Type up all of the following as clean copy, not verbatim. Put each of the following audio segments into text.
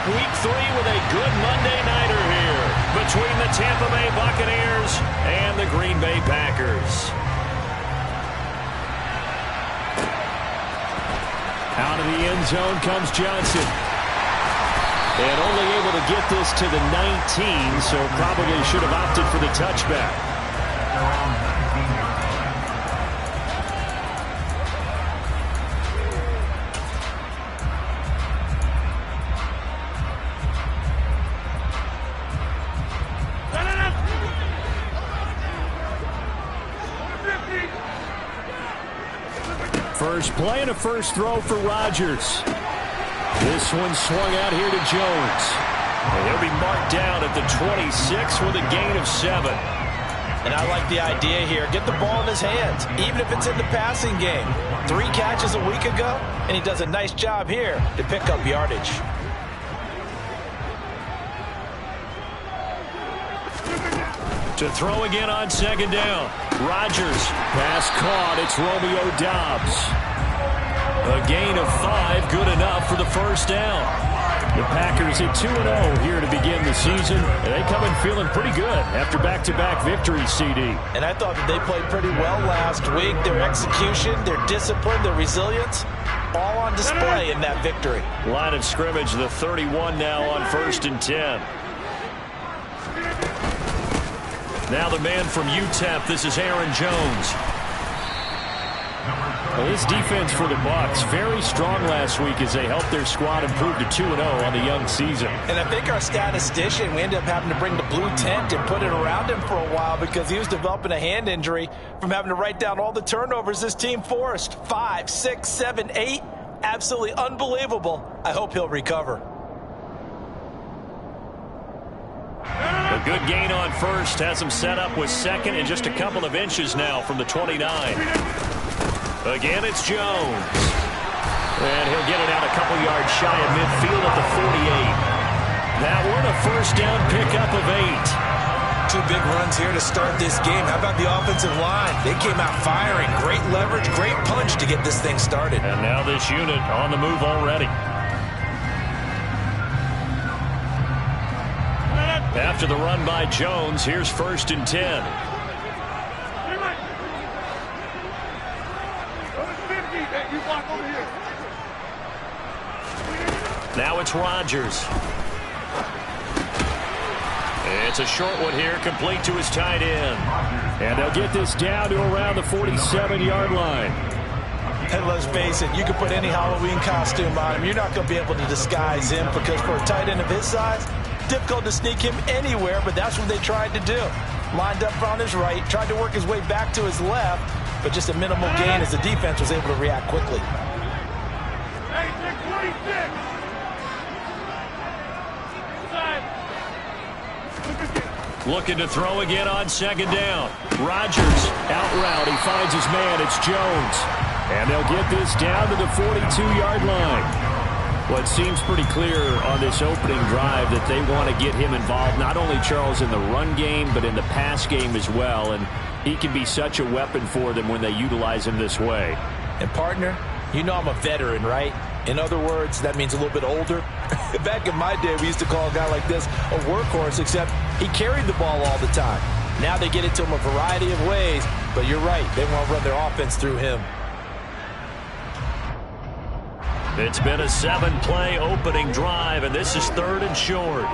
Week 3 with a good Monday nighter here between the Tampa Bay Buccaneers and the Green Bay Packers. Out of the end zone comes Johnson. And only able to get this to the 19, so probably should have opted for the touchback. First play and a first throw for Rodgers. This one swung out here to Jones. And he'll be marked down at the 26 with a gain of 7. And I like the idea here. Get the ball in his hands, even if it's in the passing game. 3 catches a week ago, and he does a nice job here to pick up yardage. To throw again on second down. Rodgers. Pass caught. It's Romeo Doubs. A gain of 5, good enough for the first down. The Packers at 2-0 here to begin the season, and they come in feeling pretty good after back-to-back victories, CD. And I thought that they played pretty well last week. Their execution, their discipline, their resilience, all on display in that victory. Line of scrimmage, the 31 now on 1st and 10. Now the man from UTEP, this is Aaron Jones. Well, this defense for the Bucs, very strong last week as they helped their squad improve to 2-0 on the young season. And I think our statistician, we ended up having to bring the blue tent and put it around him for a while because he was developing a hand injury from having to write down all the turnovers this team forced. 5, 6, 7, 8. Absolutely unbelievable. I hope he'll recover. A good gain on first has him set up with second and just a couple of inches now from the 29. Again, it's Jones. And he'll get it out a couple yards shy of midfield at the 48. That one a first down pickup of 8. 2 big runs here to start this game. How about the offensive line? They came out firing. Great leverage, great punch to get this thing started. And now this unit on the move already. After the run by Jones, here's 1st and 10. Now it's Rodgers. It's a short one here, complete to his tight end. And they'll get this down to around the 47-yard line. And let's face it, you can put any Halloween costume on him. You're not going to be able to disguise him because for a tight end of his size, difficult to sneak him anywhere, but that's what they tried to do. Lined up on his right, tried to work his way back to his left, but just a minimal gain as the defense was able to react quickly. Looking to throw again on second down. Rodgers out route. He finds his man. It's Jones. And they'll get this down to the 42-yard line. Well, it seems pretty clear on this opening drive that they want to get him involved, not only, Charles, in the run game, but in the pass game as well. And he can be such a weapon for them when they utilize him this way. And, partner, you know I'm a veteran, right? In other words, that means a little bit older. Back in my day, we used to call a guy like this a workhorse, except he carried the ball all the time. Now they get it to him a variety of ways, but you're right. They want to run their offense through him. It's been a 7-play opening drive, and this is 3rd and short.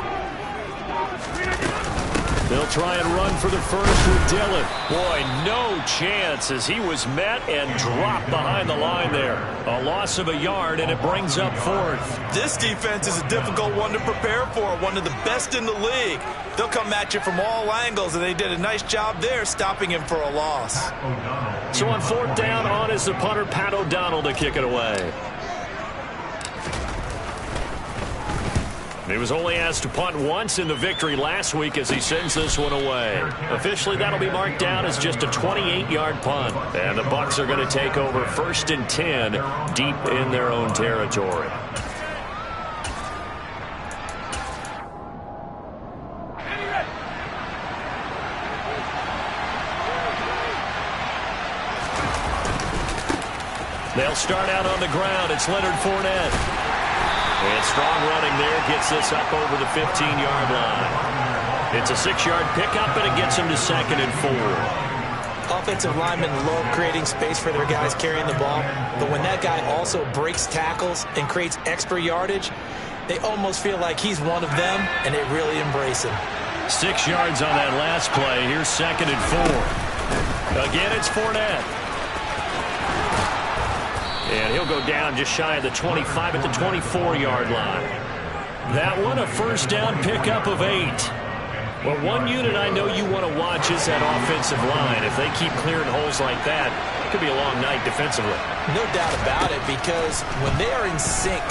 They'll try and run for the first with Dillon. Boy, no chance as he was met and dropped behind the line there. A loss of a yard, and it brings up 4th. This defense is a difficult one to prepare for, one of the best in the league. They'll come at you from all angles, and they did a nice job there stopping him for a loss. So on 4th down, on is the punter, Pat O'Donnell, to kick it away. He was only asked to punt once in the victory last week as he sends this one away. Officially, that'll be marked down as just a 28-yard punt. And the Bucs are going to take over 1st and 10 deep in their own territory. They'll start out on the ground. It's Leonard Fournette. And strong running there gets this up over the 15-yard line. It's a 6-yard pickup, and it gets him to 2nd and 4. Offensive linemen love creating space for their guys carrying the ball, but when that guy also breaks tackles and creates extra yardage, they almost feel like he's one of them, and they really embrace him. 6 yards on that last play. Here's 2nd and 4. Again, it's Fournette. And he'll go down just shy of the 25 at the 24-yard line. That one, a first down pickup of 8. Well, one unit I know you want to watch is that offensive line. If they keep clearing holes like that, it could be a long night defensively. No doubt about it, because when they are in sync,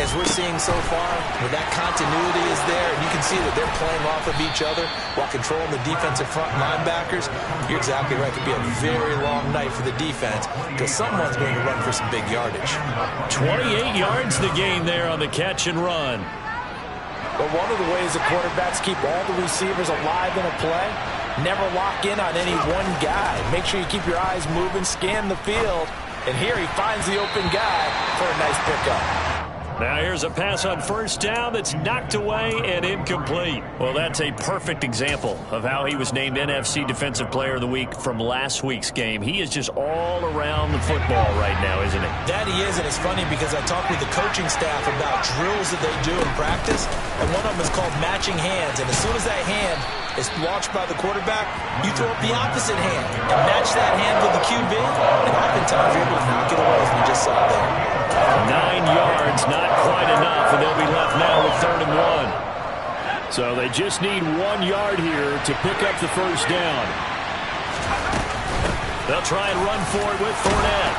as we're seeing so far, when that continuity is there, and you can see that they're playing off of each other while controlling the defensive front linebackers, you're exactly right. It could be a very long night for the defense because someone's going to run for some big yardage. 28 yards the gain there on the catch and run. But one of the ways the quarterbacks keep all the receivers alive in a play, never lock in on any one guy. Make sure you keep your eyes moving, scan the field, and here he finds the open guy for a nice pickup. Now here's a pass on first down that's knocked away and incomplete. Well, that's a perfect example of how he was named NFC Defensive Player of the Week from last week's game. He is just all around the football right now, isn't he? That he is, and it's funny because I talked with the coaching staff about drills that they do in practice, and one of them is called matching hands. And as soon as that hand is launched by the quarterback, you throw up the opposite hand and match that hand with the QB, and oftentimes you're able to knock it away, as we just saw there. 9 yards, not quite enough, and they'll be left now with 3rd and 1. So they just need 1 yard here to pick up the first down. They'll try and run for it with Fournette.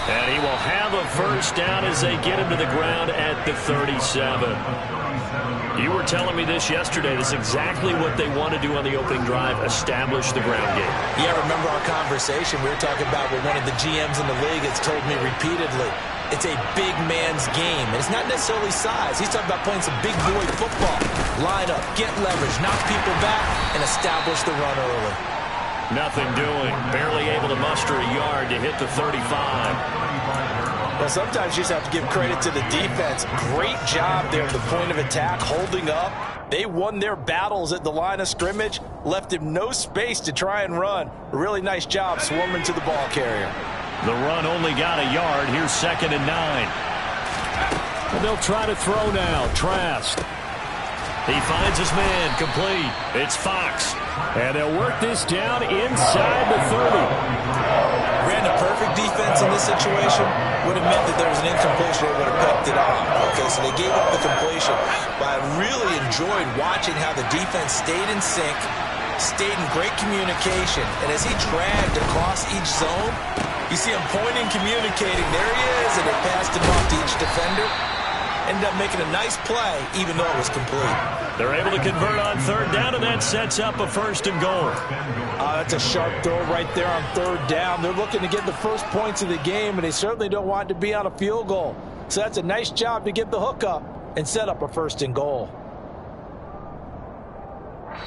And he will have a first down as they get him to the ground at the 37. You were telling me this yesterday. This is exactly what they want to do on the opening drive, establish the ground game. Yeah, remember our conversation. We were talking about what one of the GMs in the league has told me repeatedly. It's a big man's game, and it's not necessarily size. He's talking about playing some big boy football. Line up, get leverage, knock people back, and establish the run early. Nothing doing. Barely able to muster a yard to hit the 35. Well, sometimes you just have to give credit to the defense. Great job there at the point of attack, holding up. They won their battles at the line of scrimmage, left him no space to try and run. A really nice job swarming to the ball carrier. The run only got a yard. Here's 2nd and 9. And they'll try to throw now. Trask. He finds his man. Complete. It's Fox. And they'll work this down inside the 30. Ran a perfect defense in this situation. Would have meant that there was an incompletion. They would have picked it off. Okay, so they gave up the completion. But I really enjoyed watching how the defense stayed in sync, stayed in great communication. And as he dragged across each zone, you see him pointing, communicating. There he is, and they passed him off to each defender. Ended up making a nice play, even though it was complete. They're able to convert on 3rd down, and that sets up a 1st and goal. That's a sharp throw right there on 3rd down. They're looking to get the first points of the game, and they certainly don't want it to be on a field goal. So that's a nice job to get the hook up and set up a 1st and goal.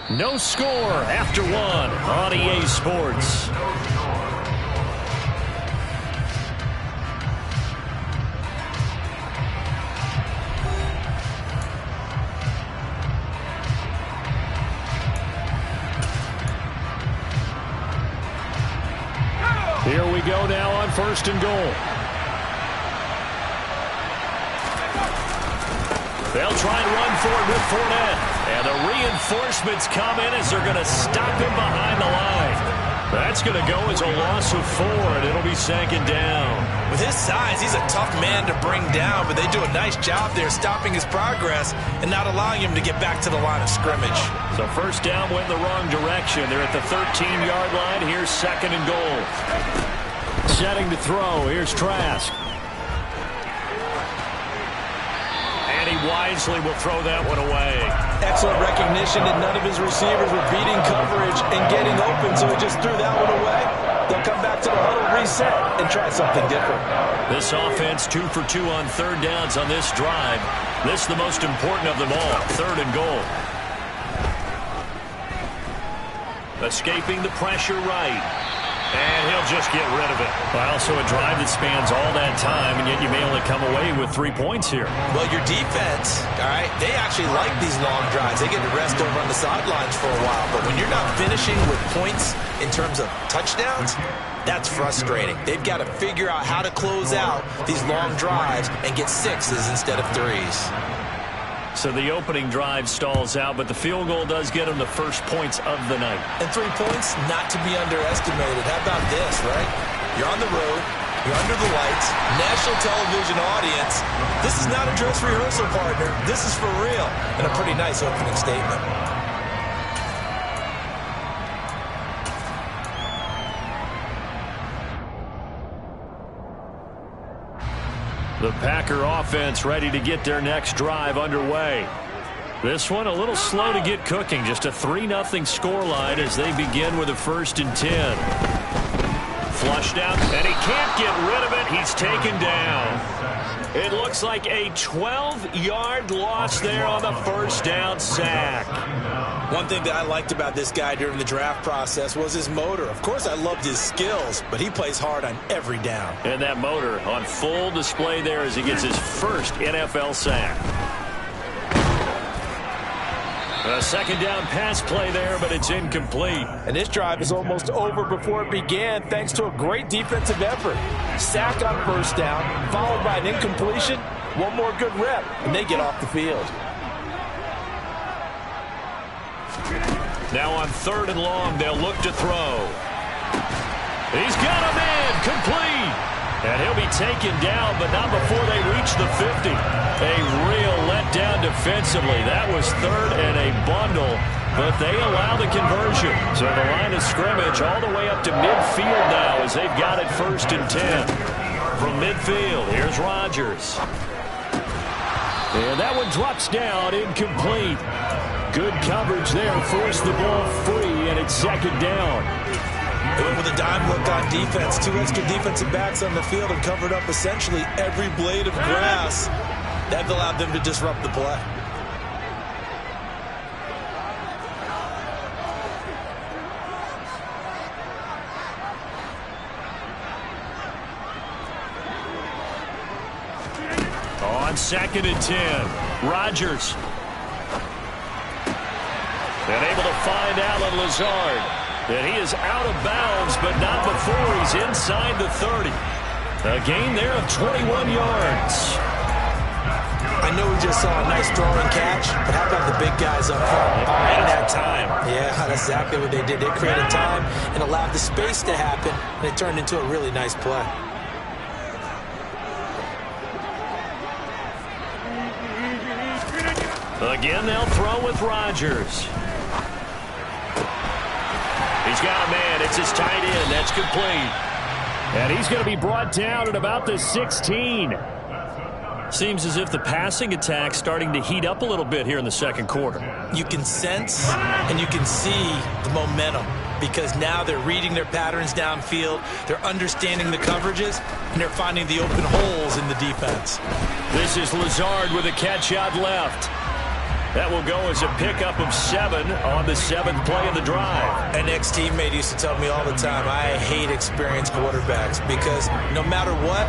No score after 1 on EA Sports. Here we go now on 1st and goal. They'll try and run for it with Fournette. And the reinforcements come in as they're going to stop him behind the line. That's going to go as a loss of 4, and it'll be 2nd down. With his size, he's a tough man to bring down, but they do a nice job there stopping his progress and not allowing him to get back to the line of scrimmage. So 1st down went in the wrong direction. They're at the 13-yard line. Here's 2nd and goal. Setting to throw. Here's Trask. And he wisely will throw that one away. Excellent recognition that none of his receivers were beating coverage and getting open, so he just threw that one away. They'll come back to the huddle, reset, and try something different. This offense 2 for 2 on 3rd downs on this drive. This is the most important of them all, 3rd and goal. Escaping the pressure right. And he'll just get rid of it. Well, so a drive that spans all that time, and yet you may only come away with 3 points here. Well, your defense, all right, they actually like these long drives. They get to rest over on the sidelines for a while. But when you're not finishing with points in terms of touchdowns, that's frustrating. They've got to figure out how to close out these long drives and get 6s instead of 3s. So the opening drive stalls out, but the field goal does get them the first points of the night. And 3 points, not to be underestimated. How about this, right? You're on the road. You're under the lights. National television audience. This is not a dress rehearsal, partner. This is for real. And a pretty nice opening statement. The Packer offense ready to get their next drive underway. This one a little slow to get cooking. Just a 3-0 scoreline as they begin with a 1st and 10. Flushed out, and he can't get rid of it. He's taken down. It looks like a 12-yard loss there on the 1st down sack. One thing that I liked about this guy during the draft process was his motor. Of course, I loved his skills, but he plays hard on every down. And that motor on full display there as he gets his first NFL sack. A 2nd down pass play there, but it's incomplete. And this drive is almost over before it began thanks to a great defensive effort. Sack on 1st down, followed by an incompletion. One more good rep, and they get off the field. Now on 3rd and long, they'll look to throw. He's got a man, complete. And he'll be taken down, but not before they reach the 50. A real letdown defensively. That was 3rd and a bundle, but they allow the conversion. So the line of scrimmage all the way up to midfield now as they've got it 1st and 10. From midfield, here's Rodgers. And that one drops down, incomplete. Good coverage there, forced the ball free, and it's 2nd down. They went with a dime look on defense. 2 extra defensive backs on the field and covered up essentially every blade of grass. That allowed them to disrupt the play. On 2nd and 10, Rodgers. And able to find Allen Lazard. And he is out of bounds, but not before he's inside the 30. A gain there of 21 yards. I know we just saw a nice throwing catch, but how about the big guys up front? And that time. Yeah, that's exactly what they did. They created time and allowed the space to happen, and it turned into a really nice play. Again, they'll throw with Rodgers. He's got a man. It's his tight end. That's complete. And he's going to be brought down at about the 16. Seems as if the passing attack's starting to heat up a little bit here in the 2nd quarter. You can sense and you can see the momentum because now they're reading their patterns downfield, they're understanding the coverages, and they're finding the open holes in the defense. This is Lazard with a catch out left. That will go as a pickup of 7 on the 7th play of the drive. An ex-teammate used to tell me all the time, I hate experienced quarterbacks because no matter what,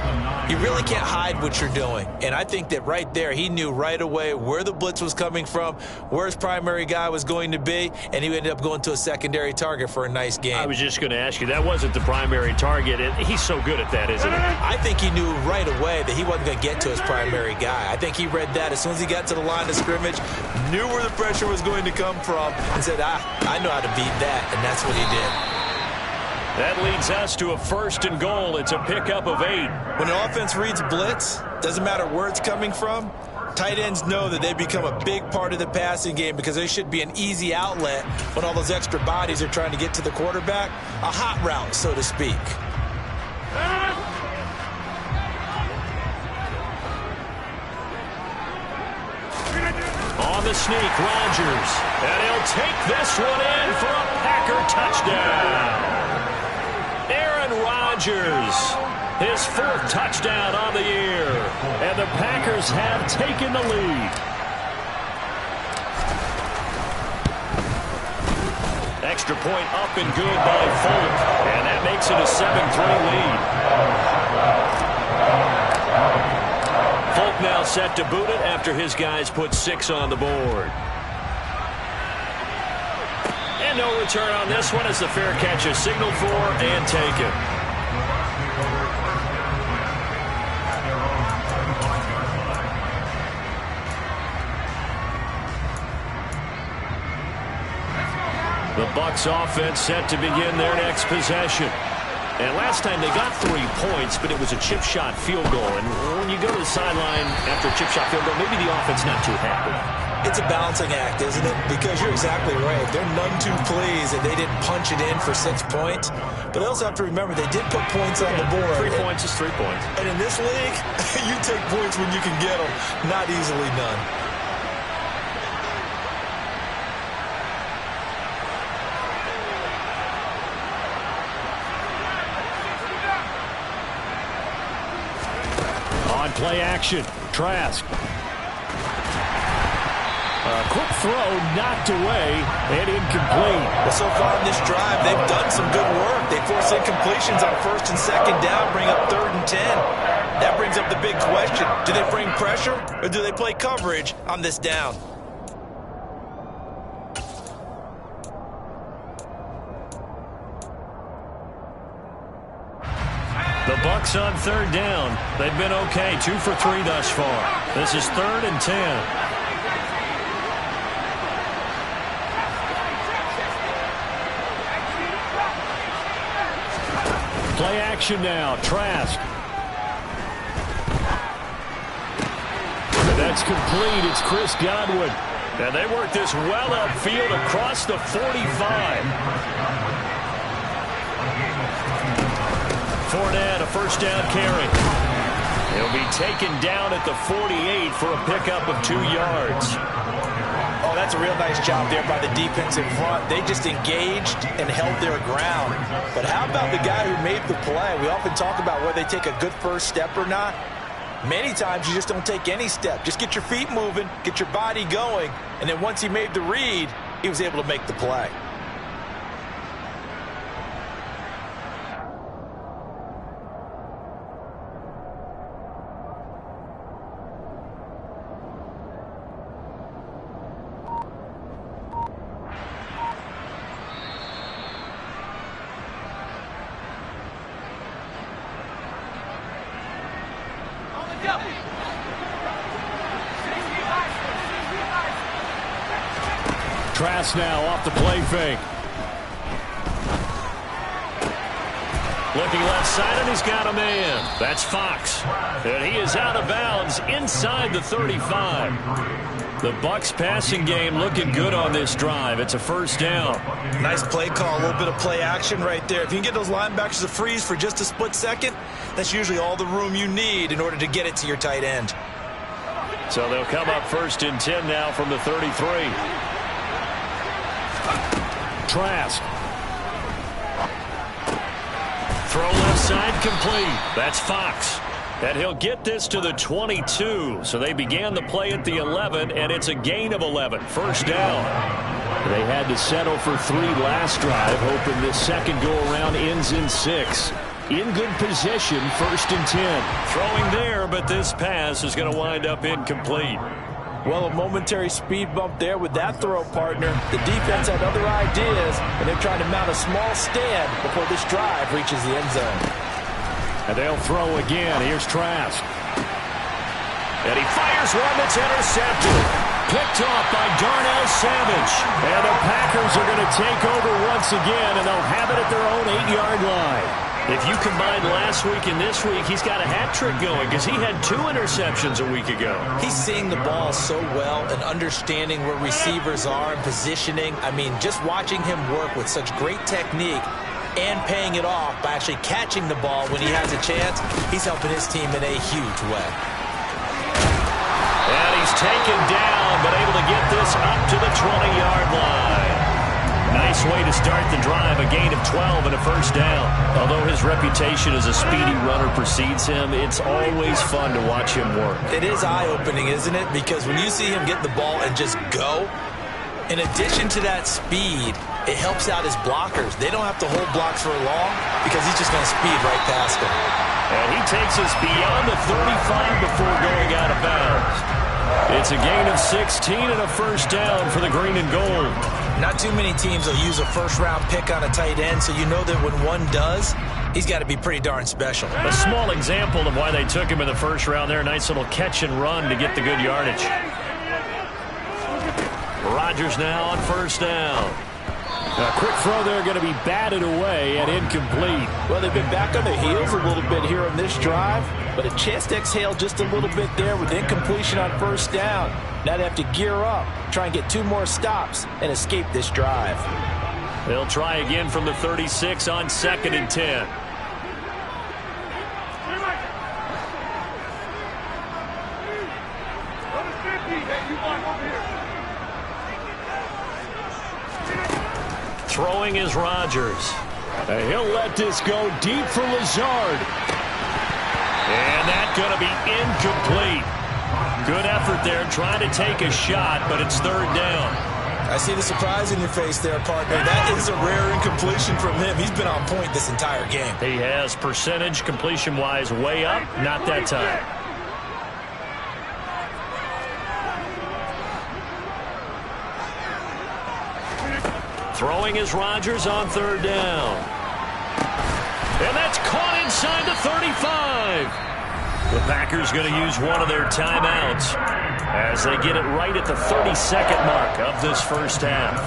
you really can't hide what you're doing. And I think that right there, he knew right away where the blitz was coming from, where his primary guy was going to be, and he ended up going to a secondary target for a nice game. I was just going to ask you, that wasn't the primary target, and he's so good at that, isn't he? I think he knew right away that he wasn't going to get to his primary guy. I think he read that as soon as he got to the line of scrimmage, knew where the pressure was going to come from, and said, I know how to beat that, and that's what he did. That leads us to a 1st and goal. It's a pickup of 8. When an offense reads blitz, doesn't matter where it's coming from, tight ends know that they become a big part of the passing game because they should be an easy outlet when all those extra bodies are trying to get to the quarterback. A hot route, so to speak. On the sneak, Rodgers. And he'll take this one in for a Packer touchdown. Aaron Rodgers, his 4th touchdown on the year. And the Packers have taken the lead. extra point up and good by Folk. And that makes it a 7-3 lead. Folk now set to boot it after his guys put 6 on the board. And no return on this one as the fair catch is signaled for and taken. The Bucks offense set to begin their next possession. And last time they got 3 points, but it was a chip shot field goal. And when you go to the sideline after a chip shot field goal, maybe the offense not too happy. It's a balancing act, isn't it? Because you're exactly right. They're none too pleased that they didn't punch it in for 6 points. But I also have to remember they did put points on the board. 3 points is 3 points. And in this league, you take points when you can get them. Not easily done. On play action, Trask. A quick throw knocked away and incomplete. Well, so far in this drive, they've done some good work. They force incompletions on 1st and 2nd down, bring up 3rd and 10. That brings up the big question. Do they bring pressure or do they play coverage on this down? The Bucks on 3rd down. They've been okay, 2 for 3 thus far. This is 3rd and 10. Play action now, Trask. That's complete. It's Chris Godwin. And they work this well upfield across the 45. Fournette, a 1st down carry. He'll be taken down at the 48 for a pickup of 2 yards. Oh, that's a real nice job there by the defense in front. They just engaged and held their ground. But how about the guy who made the play? We often talk about whether they take a good first step or not. Many times you just don't take any step. Just get your feet moving, get your body going, and then once he made the read, he was able to make the play. Trask now off the play fake. Looking left side, and he's got a man. That's Fox. And he is out of bounds inside the 35. The Bucks passing game looking good on this drive. It's a 1st down. Nice play call, a little bit of play action right there. If you can get those linebackers to freeze for just a split second, that's usually all the room you need in order to get it to your tight end. So they'll come up 1st and 10 now from the 33. Trask. Throw left side complete. That's Fox. And he'll get this to the 22. So they began the play at the 11, and it's a gain of 11. 1st down. They had to settle for 3 last drive, hoping this second go-around ends in 6. In good position, 1st and 10. Throwing there, but this pass is going to wind up incomplete. Well, a momentary speed bump there with that throw, partner. The defense had other ideas, and they're trying to mount a small stand before this drive reaches the end zone. And they'll throw again. Here's Trask. And he fires one that's intercepted. Picked off by Darnell Savage. And the Packers are going to take over once again, and they'll have it at their own 8-yard line. If you combine last week and this week, he's got a hat trick going because he had 2 interceptions a week ago. He's seeing the ball so well and understanding where receivers are and positioning. I mean, just watching him work with such great technique and paying it off by actually catching the ball when he has a chance, he's helping his team in a huge way. And he's taken down, but able to get this up to the 20-yard line. Nice way to start the drive, a gain of 12 and a 1st down. Although his reputation as a speedy runner precedes him, it's always fun to watch him work. It is eye-opening, isn't it? Because when you see him get the ball and just go, In addition to that speed, it helps out his blockers. They don't have to hold blocks for long because he's just going to speed right past them. And he takes us beyond the 35 before going out of bounds. It's a gain of 16 and a first down for the green and gold. Not too many teams will use a first-round pick on a tight end, so you know that when one does, he's got to be pretty darn special. A small example of why they took him in the first round there. Nice little catch and run to get the good yardage. Rodgers now on first down. A quick throw there going to be batted away and incomplete. Well, they've been back on their heels a little bit here on this drive, but a chance to exhale just a little bit there with incompletion on first down. Now they have to gear up, try and get 2 more stops, and escape this drive. They'll try again from the 36 on 2nd and 10. Throwing is Rodgers. He'll let this go deep for Lazard. And that's going to be incomplete. Good effort there trying to take a shot, but it's 3rd down. I see the surprise in your face there, partner. That is a rare incompletion from him. He's been on point this entire game. He has percentage completion-wise way up, not that time. Throwing is Rodgers on 3rd down. And that's caught inside the 35. The Packers going to use one of their timeouts as they get it right at the 32nd mark of this first half.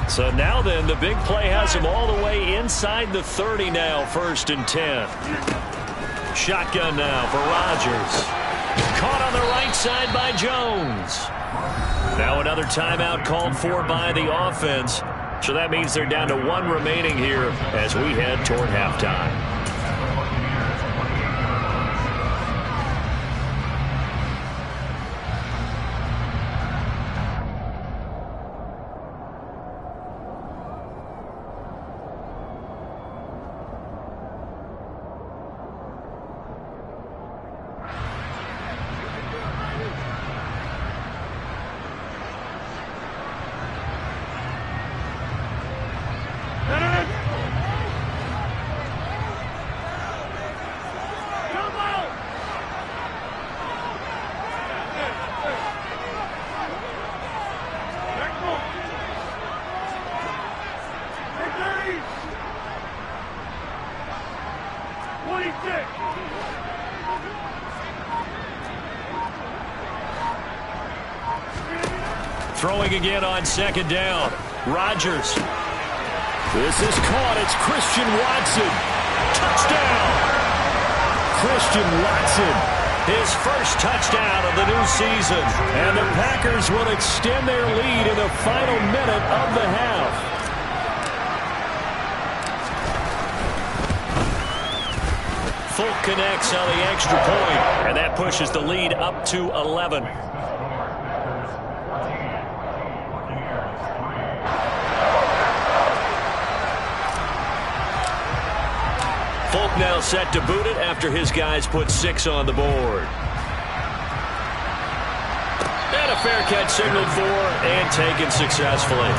So now then, the big play has him all the way inside the 30 now, 1st and 10. Shotgun now for Rodgers. Caught on the right side by Jones. Now another timeout called for by the offense. So that means they're down to 1 remaining here as we head toward halftime. Throwing again on 2nd down. Rodgers. This is caught. It's Christian Watson. Touchdown. Christian Watson. His first touchdown of the new season. And the Packers will extend their lead in the final minute of the half. Folk connects on the extra point, and that pushes the lead up to 11. Folk now set to boot it after his guys put 6 on the board. And a fair catch signaled for and taken successfully.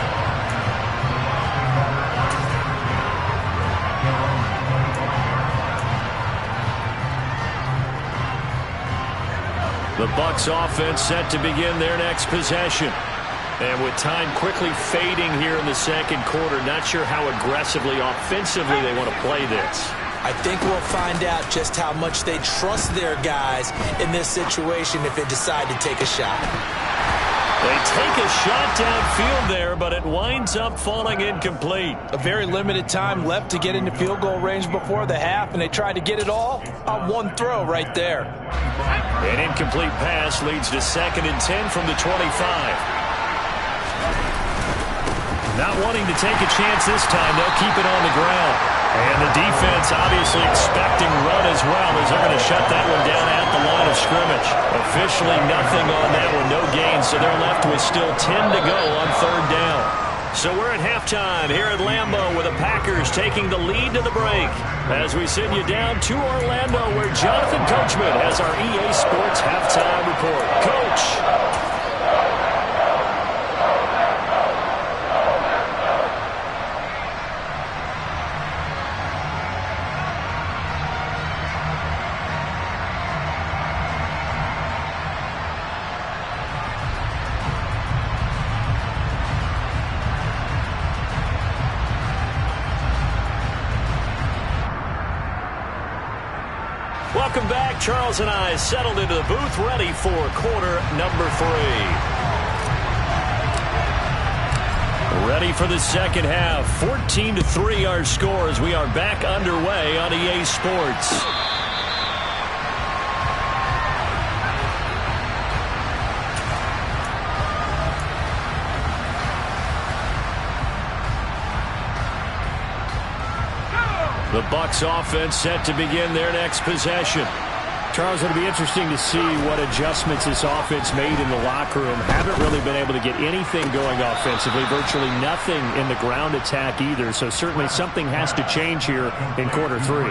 The Bucs offense set to begin their next possession. And with time quickly fading here in the 2nd quarter, not sure how aggressively, offensively they want to play this. I think we'll find out just how much they trust their guys in this situation if they decide to take a shot. They take a shot downfield there, but it winds up falling incomplete. A very limited time left to get into field goal range before the half, and they tried to get it all on one throw right there. An incomplete pass leads to 2nd and 10 from the 25. Not wanting to take a chance this time, they'll keep it on the ground. And the defense obviously expecting run as well, as they're going to shut that one down at the line of scrimmage. Officially nothing on that one, no gain, so they're left with still 10 to go on third down. So we're at halftime here at Lambeau with the Packers taking the lead to the break. As we send you down to Orlando, where Jonathan Coachman has our EA Sports halftime report. Coach. Welcome back. Charles and I settled into the booth, ready for quarter number 3. Ready for the second half. 14-3 our scores. We are back underway on EA Sports. The Bucs offense set to begin their next possession. Charles, it'll be interesting to see what adjustments this offense made in the locker room. Haven't really been able to get anything going offensively. Virtually nothing in the ground attack either. So certainly something has to change here in quarter 3.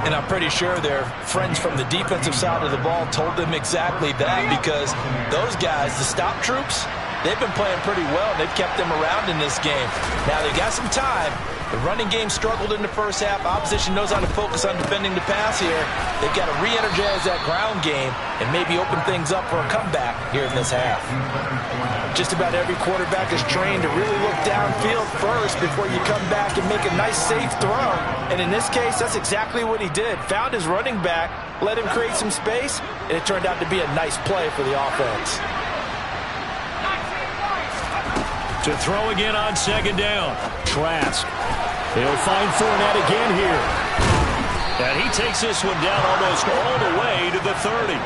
And I'm pretty sure their friends from the defensive side of the ball told them exactly that, because those guys, the stop troops, they've been playing pretty well. They've kept them around in this game. Now they got some time. The running game struggled in the first half. Opposition knows how to focus on defending the pass here. They've got to re-energize that ground game and maybe open things up for a comeback here in this half. Just about every quarterback is trained to really look downfield first before you come back and make a nice, safe throw. And in this case, that's exactly what he did. Found his running back, let him create some space, and it turned out to be a nice play for the offense. To throw again on second down. Trask. They'll find Fournette again here. And he takes this one down almost all the way to the 30.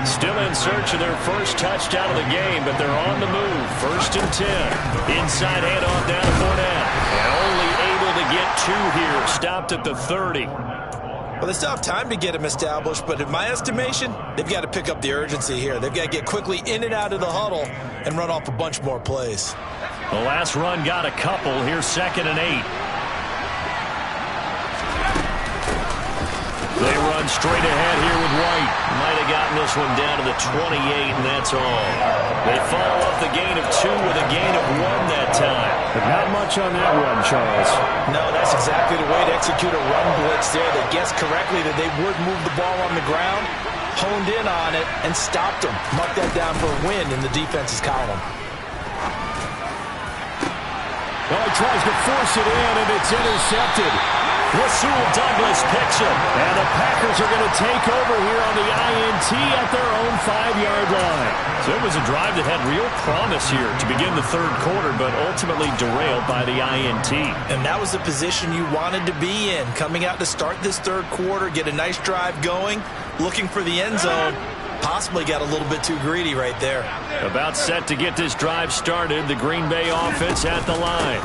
Still in search of their first touchdown of the game, but they're on the move. 1st and 10. Inside handoff down to Fournette. And only able to get 2 here. Stopped at the 30. Well, they still have time to get him established, but in my estimation, they've got to pick up the urgency here. They've got to get quickly in and out of the huddle and run off a bunch more plays. The last run got a couple. Here's 2nd and 8. They run straight ahead here with White. Might have gotten this one down to the 28, and that's all. They follow up the gain of 2 with a gain of 1 that time. But not much on that run, Charles. No, that's exactly the way to execute a run blitz there. They guessed correctly that they would move the ball on the ground, honed in on it, and stopped them. Mark that down for a win in the defense's column. Well, he tries to force it in, and it's intercepted. Rasul Douglas picks him. And the Packers are going to take over here on the INT at their own 5-yard line. So it was a drive that had real promise here to begin the third quarter, but ultimately derailed by the INT. And that was the position you wanted to be in. Coming out to start this third quarter, get a nice drive going, looking for the end zone. Possibly got a little bit too greedy right there. About set to get this drive started. The Green Bay offense at the line.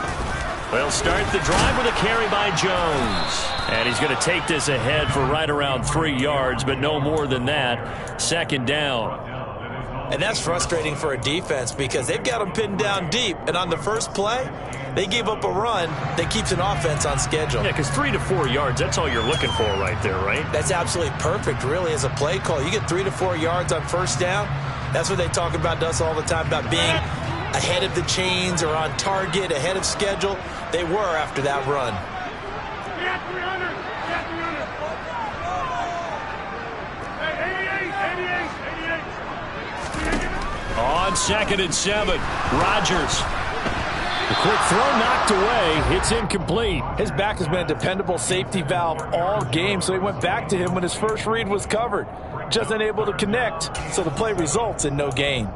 They'll start the drive with a carry by Jones. And he's going to take this ahead for right around 3 yards, but no more than that. 2nd down. And that's frustrating for a defense because they've got them pinned down deep. And on the first play, they gave up a run that keeps an offense on schedule. Yeah, because 3 to 4 yards, that's all you're looking for right there, right? That's absolutely perfect, really, as a play call. You get 3 to 4 yards on first down. That's what they talk about to us all the time, about being ahead of the chains or on target, ahead of schedule. They were after that run. On 2nd and 7, Rodgers. The quick throw knocked away. It's incomplete. His back has been a dependable safety valve all game, so he went back to him when his first read was covered. Just unable to connect, so the play results in no gain.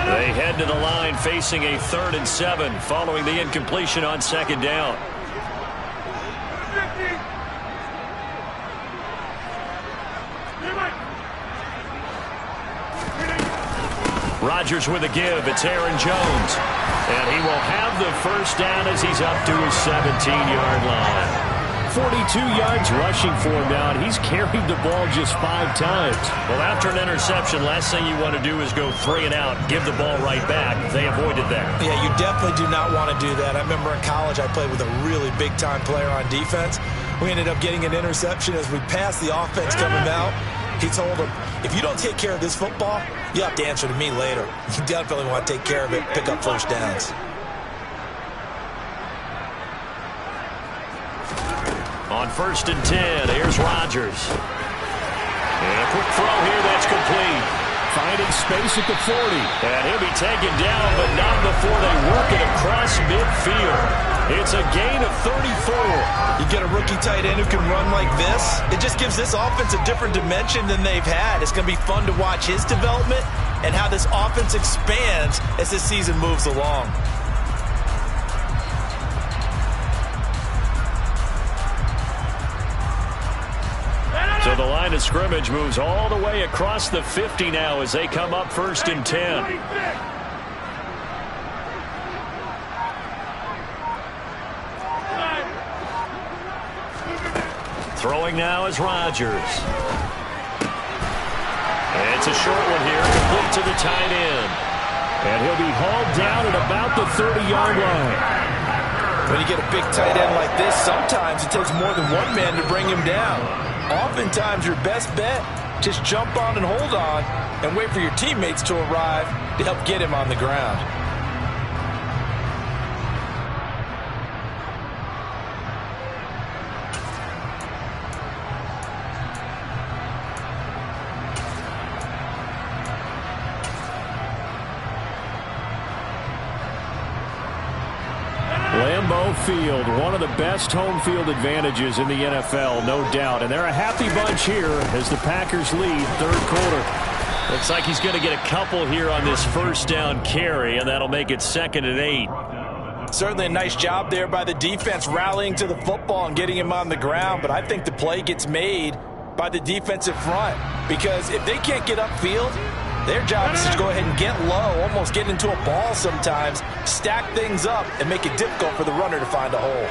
They head to the line facing a 3rd and 7 following the incompletion on 2nd down. Rodgers with a give. It's Aaron Jones. And he will have the first down as he's up to his 17-yard line. 42 yards rushing for him now, and he's carried the ball just 5 times. Well, after an interception, last thing you want to do is go 3 and out, give the ball right back. They avoided that. Yeah, you definitely do not want to do that. I remember in college I played with a really big-time player on defense. We ended up getting an interception as we passed the offense coming out. He told him, if you don't take care of this football, you have to answer to me later. You definitely want to take care of it, pick up first downs. On 1st and 10, here's Rodgers. And a quick throw here that's complete. Finding space at the 40. And he'll be taken down, but not before they work it across midfield. It's a gain of 34. You get a rookie tight end who can run like this. It just gives this offense a different dimension than they've had. It's going to be fun to watch his development and how this offense expands as this season moves along. So the line of scrimmage moves all the way across the 50 now as they come up 1st and 10. Throwing now is Rodgers. And it's a short one here, complete to the tight end. And he'll be hauled down at about the 30-yard line. When you get a big tight end like this, sometimes it takes more than one man to bring him down. Oftentimes, your best bet, just jump on and hold on and wait for your teammates to arrive to help get him on the ground. Lambeau Field, one of the best home field advantages in the NFL, no doubt. And they're a happy bunch here as the Packers lead 3rd quarter. Looks like he's going to get a couple here on this 1st down carry, and that'll make it 2nd and 8. Certainly a nice job there by the defense rallying to the football and getting him on the ground. But I think the play gets made by the defensive front, because if they can't get upfield, their job is to go ahead and get low, almost get into a ball sometimes, stack things up, and make it difficult for the runner to find a hole.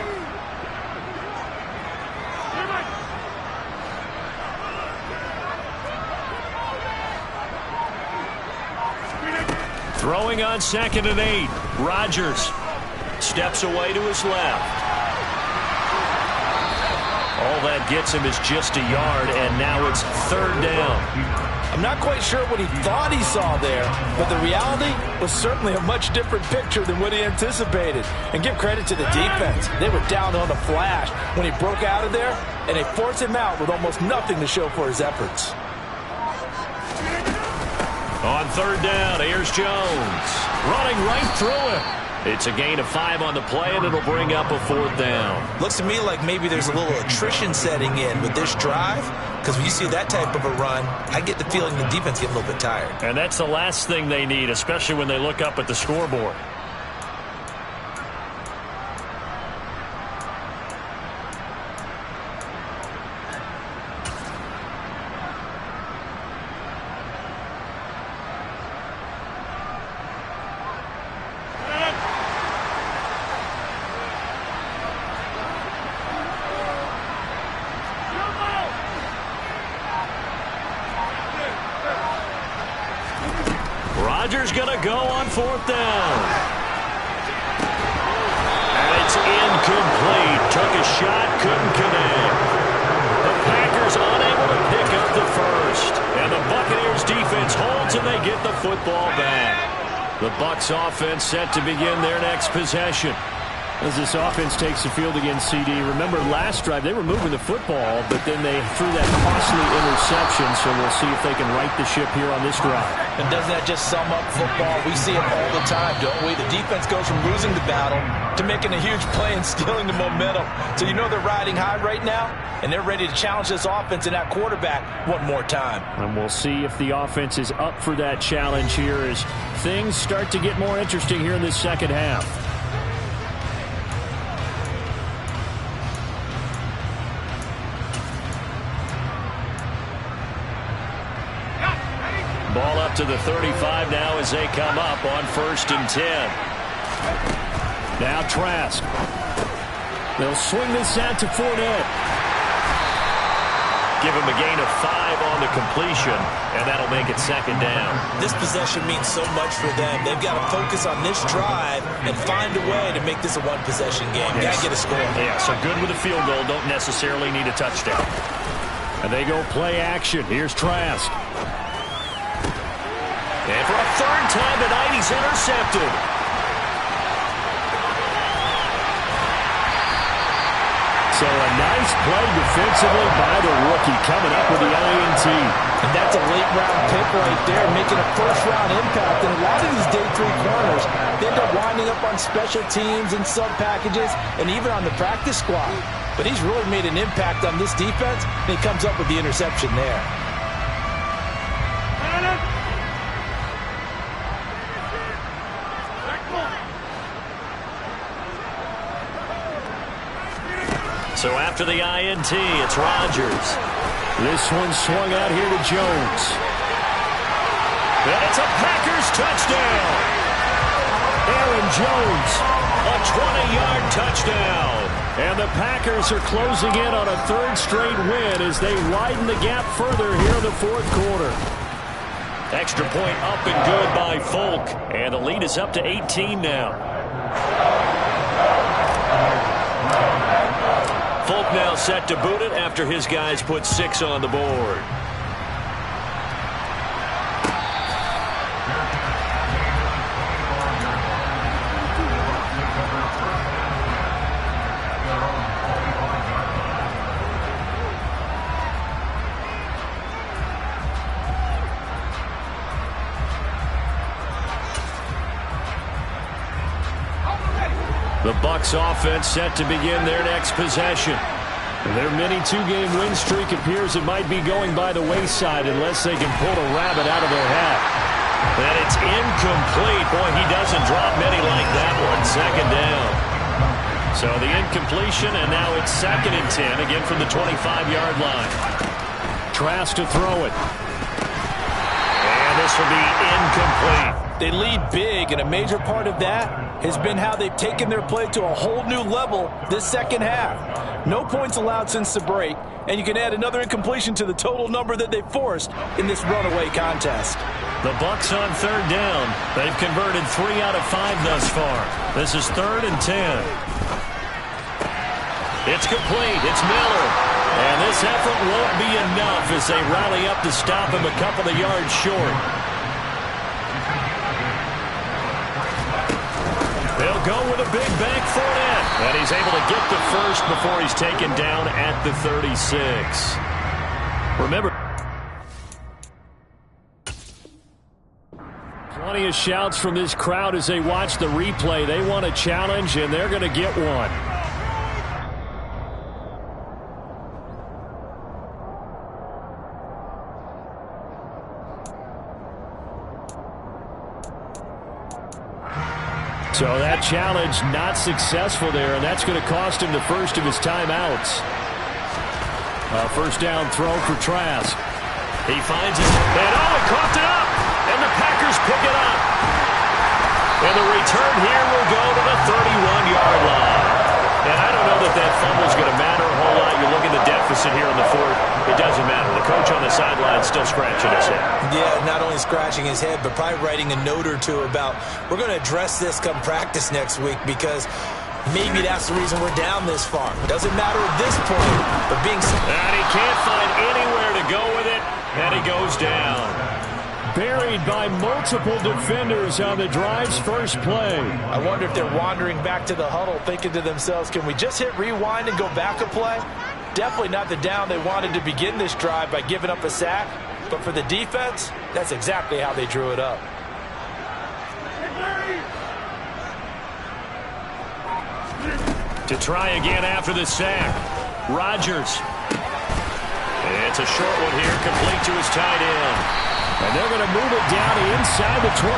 Throwing on 2nd and 8. Rodgers steps away to his left. All that gets him is just a yard, and now it's 3rd down. I'm not quite sure what he thought he saw there, but the reality was certainly a much different picture than what he anticipated. And give credit to the defense. They were down on the flash when he broke out of there, and they forced him out with almost nothing to show for his efforts. On 3rd down, here's Jones. Running right through it. It's a gain of 5 on the play, and it'll bring up a 4th down. Looks to me like maybe there's a little attrition setting in with this drive, because when you see that type of a run, I get the feeling the defense gets a little bit tired. And that's the last thing they need, especially when they look up at the scoreboard. Rodgers going to go on 4th down. And it's incomplete. Took a shot, couldn't connect. The Packers unable to pick up the first. And the Buccaneers defense holds and they get the football back. The Bucs offense set to begin their next possession. As this offense takes the field against CD. Remember, last drive, they were moving the football, but then they threw that costly interception, so we'll see if they can right the ship here on this drive. And doesn't that just sum up football? We see it all the time, don't we? The defense goes from losing the battle to making a huge play and stealing the momentum. So you know they're riding high right now, and they're ready to challenge this offense and that quarterback one more time. And we'll see if the offense is up for that challenge here as things start to get more interesting here in this second half. Ball up to the 35 now as they come up on 1st and 10. Now Trask. They'll swing this out to Fournette. Give him a gain of 5 on the completion, and that'll make it 2nd down. This possession means so much for them. They've got to focus on this drive and find a way to make this a one-possession game. Yes. Got to get a score. Yeah, so good with a field goal. Don't necessarily need a touchdown. And they go play action. Here's Trask. And for a 3rd time tonight, he's intercepted. So a nice play defensively by the rookie, coming up with the INT. And that's a late-round pick right there, making a first-round impact. And a lot of these day 3 corners, they end up winding up on special teams and sub-packages and even on the practice squad. But he's really made an impact on this defense, and he comes up with the interception there. So after the INT, it's Rodgers. This one swung out here to Jones. And it's a Packers touchdown. Aaron Jones, a 20-yard touchdown. And the Packers are closing in on a 3rd straight win as they widen the gap further here in the 4th quarter. Extra point up and good by Folk. And the lead is up to 18 now. Folk now set to boot it after his guys put 6 on the board. The Bucs offense set to begin their next possession. Their mini 2-game win streak appears it might be going by the wayside unless they can pull a rabbit out of their hat. And it's incomplete. Boy, he doesn't drop many like that one. 2nd down. So the incompletion, and now it's 2nd and 10, again from the 25-yard line. Trask to throw it. And this will be incomplete. They lead big, and a major part of that has been how they've taken their play to a whole new level this second half. No points allowed since the break, and you can add another incompletion to the total number that they forced in this runaway contest. The Bucs on 3rd down. They've converted 3 out of 5 thus far. This is 3rd and 10. It's complete. It's Miller. And this effort won't be enough as they rally up to stop him a couple of yards short. They'll go with a big bank Fournette. And he's able to get the first before he's taken down at the 36. Remember, plenty of shouts from this crowd as they watch the replay. They want a challenge, and they're going to get one. So that challenge not successful there, and that's going to cost him the first of his timeouts. First down throw for Trask. He finds it, and he coughed it up, and the Packers pick it up. And the return here will go to the 31-yard line. And I don't know that that fumble is going to matter a whole lot. You look at the deficit here in the 4th, it doesn't matter. The coach on the sideline is still scratching his head. Yeah, not only scratching his head, but probably writing a note or two about, we're going to address this come practice next week because maybe that's the reason we're down this far. It doesn't matter at this point, but being... And he can't find anywhere to go with it, and he goes down. buried by multiple defenders on the drive's first play. I wonder if they're wandering back to the huddle thinking to themselves, can we just hit rewind and go back a play? Definitely not the down they wanted to begin this drive by giving up a sack. But for the defense, that's exactly how they drew it up. To try again after the sack. Rodgers. It's a short one here, complete to his tight end. And they're going to move it down inside the 25.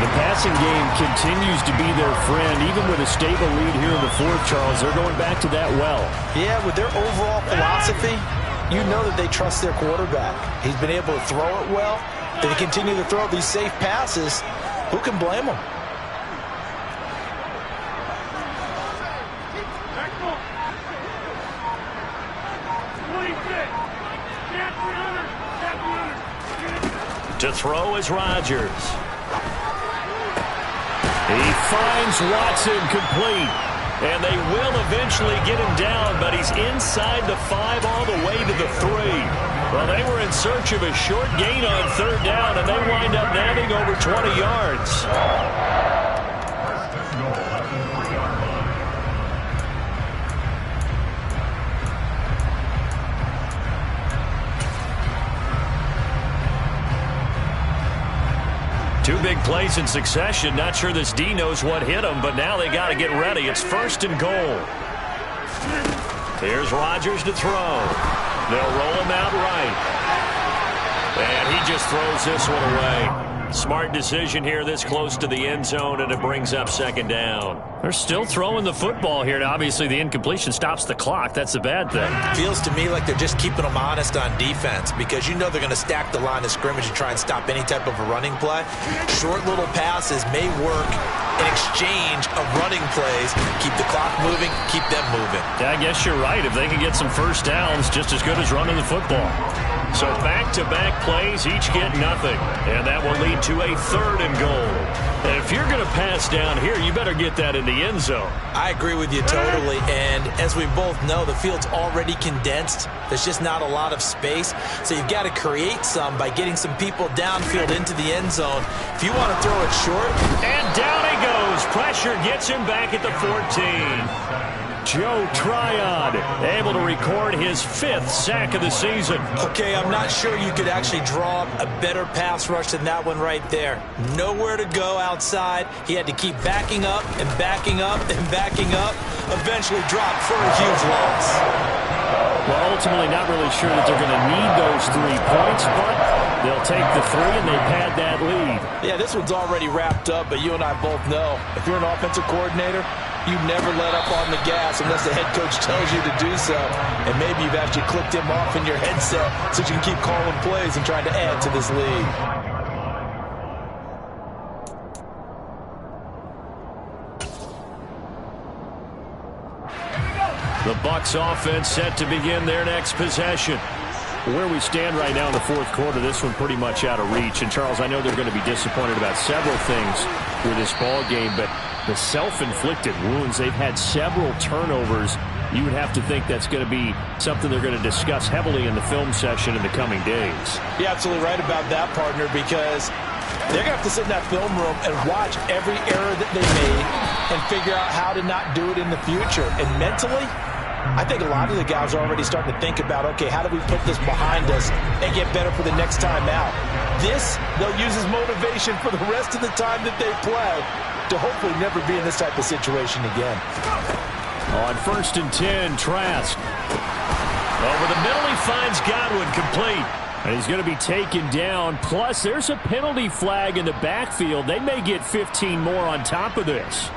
The passing game continues to be their friend. Even with a stable lead here in the fourth, Charles, they're going back to that well. Yeah, with their overall philosophy, you know that they trust their quarterback. He's been able to throw it well. They continue to throw these safe passes. Who can blame them? To throw is Rodgers. He finds Watson complete. And they will eventually get him down, but he's inside the 5 all the way to the 3. Well, they were in search of a short gain on third down, and they wind up nabbing over 20 yards. Two big plays in succession. Not sure this D knows what hit him, but now they got to get ready. It's 1st and goal. Here's Rodgers to throw. They'll roll him out right. And he just throws this one away. Smart decision here this close to the end zone, and it brings up 2nd down. They're still throwing the football here. Now, obviously, the incompletion stops the clock. That's a bad thing. Feels to me like they're just keeping them honest on defense because you know they're going to stack the line of scrimmage and try and stop any type of a running play. Short little passes may work in exchange of running plays. Keep the clock moving, keep them moving. Yeah, I guess you're right. If they can get some first downs, just as good as running the football. So back-to-back plays, each get nothing. And that will lead to a 3rd and goal. And if you're going to pass down here, you better get that in the end zone. I agree with you totally. And as we both know, the field's already condensed. There's just not a lot of space. So you've got to create some by getting some people downfield into the end zone. If you want to throw it short. And down he goes. Pressure gets him back at the 14. Joe Tryon able to record his 5th sack of the season. Okay, I'm not sure you could actually draw up a better pass rush than that one right there. Nowhere to go outside. He had to keep backing up and backing up and backing up. Eventually dropped for a huge loss. Well, ultimately not really sure that they're going to need those 3 points, but they'll take the 3 and they pad that lead. Yeah, this one's already wrapped up, but you and I both know if you're an offensive coordinator, you never let up on the gas unless the head coach tells you to do so. And maybe you've actually clicked him off in your headset so you can keep calling plays and trying to add to this lead. The Bucs offense set to begin their next possession. Where we stand right now in the fourth quarter, this one pretty much out of reach. And, Charles, I know they're going to be disappointed about several things with this ball game, but the self-inflicted wounds, they've had several turnovers. You would have to think that's going to be something they're going to discuss heavily in the film session in the coming days. You're absolutely right about that, partner, because they're going to have to sit in that film room and watch every error that they made and figure out how to not do it in the future. And mentally, I think a lot of the guys are already starting to think about, okay, how do we put this behind us and get better for the next time out? This, they'll use as motivation for the rest of the time that they play to hopefully never be in this type of situation again. On 1st and 10, Trask. Over the middle, he finds Godwin complete. And he's going to be taken down. Plus, there's a penalty flag in the backfield. They may get 15 more on top of this.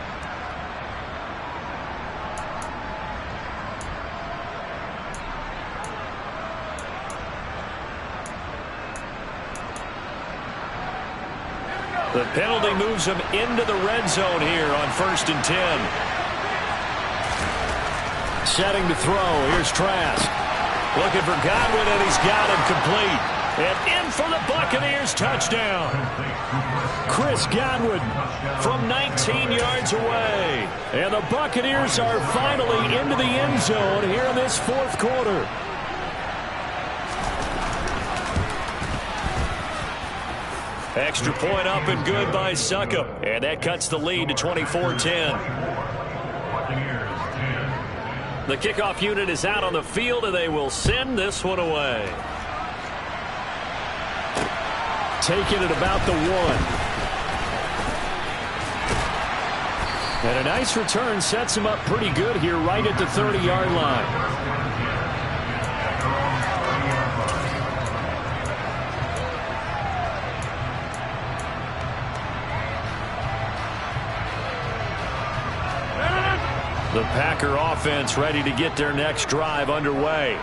The penalty moves him into the red zone here on 1st and 10. Setting to throw. Here's Trask. Looking for Godwin, and he's got him complete. And in for the Buccaneers touchdown. Chris Godwin from 19 yards away. And the Buccaneers are finally into the end zone here in this fourth quarter. Extra point up and good by Succop. And that cuts the lead to 24-10. The kickoff unit is out on the field, and they will send this one away. Taking it about the 1. And a nice return sets him up pretty good here right at the 30-yard line. The Packer offense ready to get their next drive underway.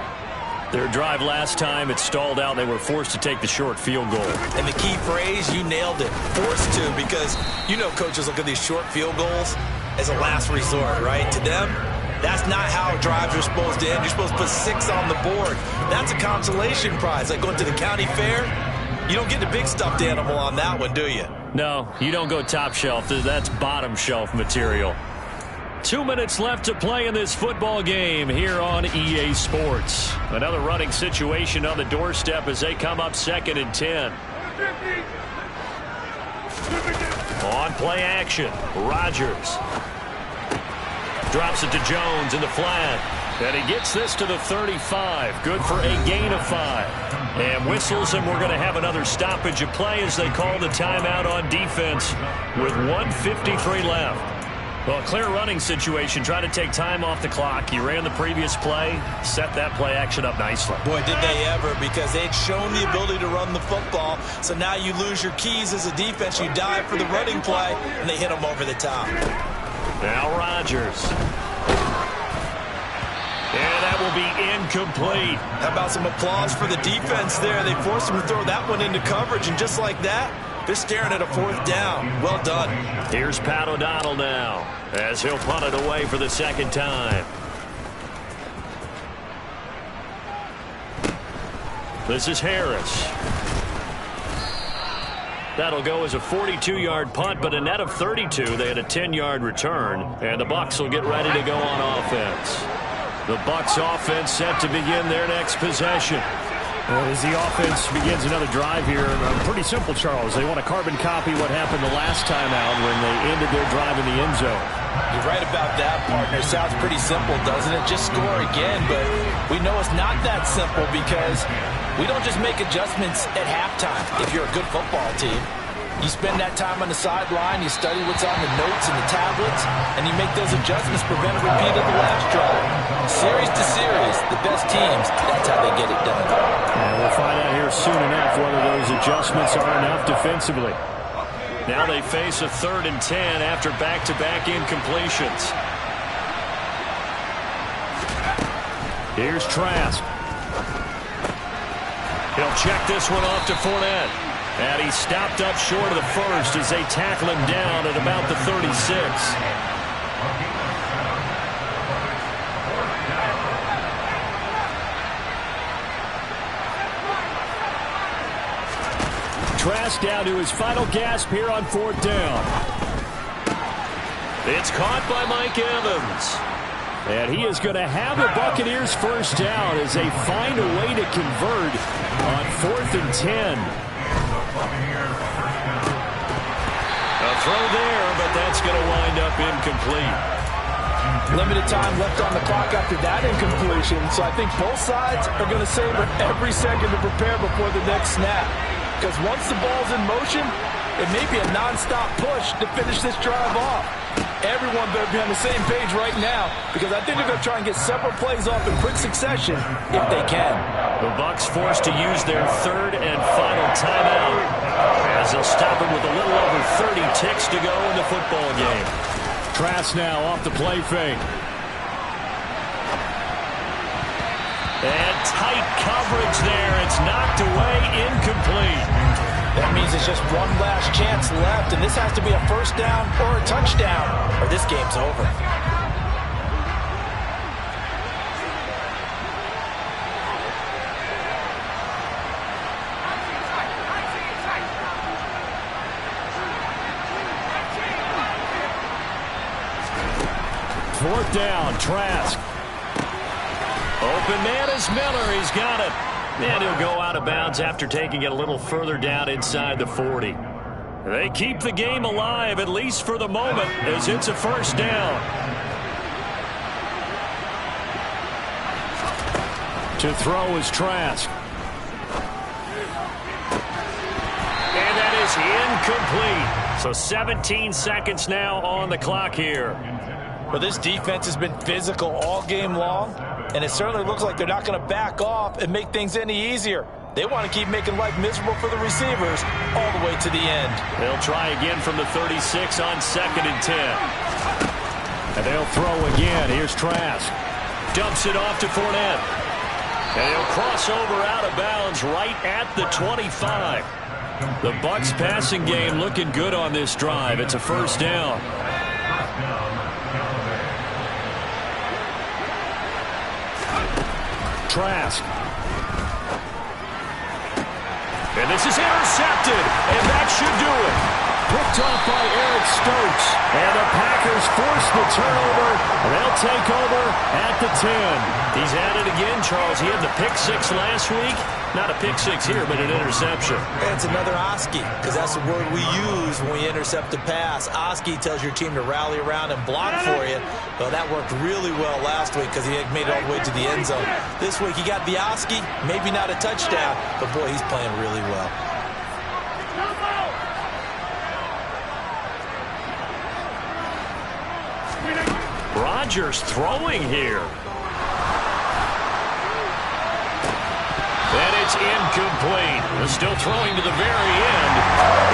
Their drive last time, it stalled out. They were forced to take the short field goal. And the key phrase, you nailed it. Forced to, because you know coaches look at these short field goals as a last resort, right? To them, that's not how drives are supposed to end. You're supposed to put 6 on the board. That's a consolation prize. Like going to the county fair, you don't get the big stuffed animal on that one, do you? No, you don't go top shelf. That's bottom shelf material. 2 minutes left to play in this football game here on EA Sports. Another running situation on the doorstep as they come up 2nd and 10. On play action, Rodgers. Drops it to Jones in the flat. And he gets this to the 35. Good for a gain of 5. And whistles, and we're going to have another stoppage of play as they call the timeout on defense with 1:53 left. Well, clear running situation. Try to take time off the clock. He ran the previous play, set that play action up nicely. Boy, did they ever, because they'd shown the ability to run the football. So now you lose your keys as a defense. You dive for the running play, and they hit them over the top. Now Rodgers. And that will be incomplete. How about some applause for the defense there? They forced him to throw that one into coverage, and just like that, they're staring at a 4th down. Well done. Here's Pat O'Donnell now as he'll punt it away for the 2nd time. This is Harris. That'll go as a 42-yard punt, but a net of 32. They had a 10-yard return, and the Bucs will get ready to go on offense. The Bucs offense set to begin their next possession. As the offense begins another drive here, pretty simple, Charles. They want to carbon copy what happened the last time out when they ended their drive in the end zone. You're right about that, partner. Sounds pretty simple, doesn't it? Just score again, but we know it's not that simple because we don't just make adjustments at halftime if you're a good football team. You spend that time on the sideline, you study what's on the notes and the tablets, and you make those adjustments, prevent a repeat of the last drive. Series to series, the best teams, that's how they get it done. And we'll find out here soon enough whether those adjustments are enough defensively. Now they face a 3rd and 10 after back-to-back incompletions. Here's Trask. He'll check this one off to Fournette. And he stopped up short of the first as they tackle him down at about the 36. Trask down to his final gasp here on 4th down. It's caught by Mike Evans. And he is going to have the Buccaneers first down as they find a way to convert on 4th and 10. A throw there, but that's going to wind up incomplete. Limited time left on the clock after that incompletion, so I think both sides are going to savor every second to prepare before the next snap. Because once the ball's in motion, it may be a non-stop push to finish this drive off. Everyone better be on the same page right now, because I think they're going to try and get several plays off in quick succession if they can. The Bucs forced to use their 3rd and final timeout as they'll stop it with a little over 30 ticks to go in the football game. Trask now off the play fake. And tight coverage there. It's knocked away, incomplete. That means it's just one last chance left, and this has to be a first down or a touchdown, or this game's over. Fourth down, Trask. Open man is Miller. He's got it. And he'll go out of bounds after taking it a little further down inside the 40. They keep the game alive, at least for the moment, as it's a first down. To throw is Trask. And that is incomplete. So 17 seconds now on the clock here. Well, this defense has been physical all game long, and it certainly looks like they're not going to back off and make things any easier. They want to keep making life miserable for the receivers all the way to the end. They'll try again from the 36 on 2nd and 10. And they'll throw again. Here's Trask. Dumps it off to Fournette. And he'll cross over out of bounds right at the 25. The Bucs passing game looking good on this drive. It's a first down. Trask. And this is intercepted, and that should do it. Picked off by Eric Stokes. And the Packers force the turnover. They'll take over at the 10. He's at it again, Charles. He had the pick 6 last week. Not a pick 6 here, but an interception. It's another Oski, because that's the word we use when we intercept a pass. Oski tells your team to rally around and block for you. Well, that worked really well last week because he had made it all the way to the end zone. This week he got the Oski, maybe not a touchdown, but boy, he's playing really well. Rodgers throwing here. And it's incomplete. They're still throwing to the very end.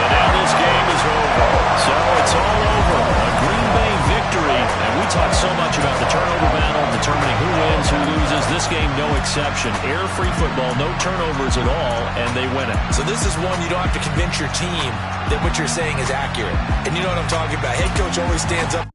But now this game is over. So it's all over. A Green Bay victory. And we talk so much about the turnover battle, determining who wins, who loses. This game, no exception. Air-free football, no turnovers at all, and they win it. So this is one you don't have to convince your team that what you're saying is accurate. And you know what I'm talking about. Head coach always stands up.